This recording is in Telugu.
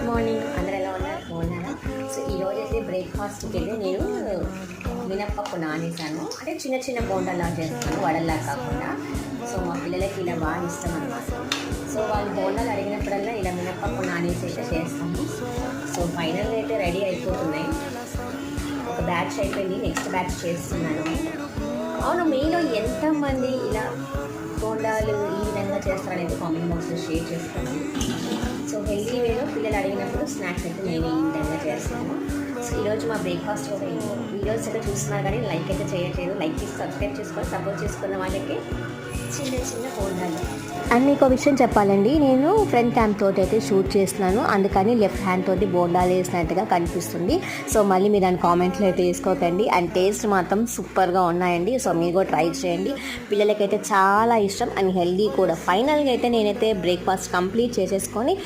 మార్నింగ్, అందరూ ఎలా ఉన్నారు? బాగున్నారా? సో ఈరోజు అయితే బ్రేక్ఫాస్ట్కి అయితే నేను మినప్పప్పు నానేసాను. అంటే చిన్న చిన్న బోండాలా చేస్తాను, వడల్లా కాకుండా. సో మా పిల్లలకి ఇలా బాగా ఇష్టం అన్నమాట. సో వాళ్ళు బోండాలు అడిగినప్పుడల్లా ఇలా మినప్పప్పు నానేసి అయితే చేస్తాను. సో ఫైనల్గా అయితే రెడీ అయిపోతున్నాయి. ఒక బ్యాచ్ అయిపోయింది, నెక్స్ట్ బ్యాచ్ చేస్తున్నాను. అవును, మీలో ఎంతమంది ఇలా బోండాలు ఈ విధంగా చేస్తారనేది కామెంట్ బాక్స్లో షేర్ చేస్తాను. సో హెల్తీ వేలో పిల్లలు అడిగినప్పుడు స్నాక్స్ అయితే నేను ఈ విధంగా చేస్తాను. సో ఈరోజు మా బ్రేక్ఫాస్ట్ కూడా వీడియోస్ అయితే చూస్తున్నారు, కానీ లైక్ అయితే చేయట్లేదు. లైక్ చేసి సబ్స్క్రైబ్ చేసుకొని సపోర్ట్ చేసుకున్న వాళ్ళకి చిన్న చిన్న బోండాలు. అండ్ మీకు ఒక విషయం చెప్పాలండి, నేను ఫ్రంట్ క్యామ్ తోటి అయితే షూట్ చేస్తున్నాను, అందుకని లెఫ్ట్ హ్యాండ్ తోటి బోండాలు వేసినట్టుగా కనిపిస్తుంది. సో మళ్ళీ మీరు దాని కామెంట్లో అయితే వేసుకోకండి. అండ్ టేస్ట్ మాత్రం సూపర్గా ఉన్నాయండి. సో మీరు కూడా ట్రై చేయండి, పిల్లలకైతే చాలా ఇష్టం అండ్ హెల్దీ కూడా. ఫైనల్గా అయితే నేనైతే బ్రేక్ఫాస్ట్ కంప్లీట్ చేసేసుకొని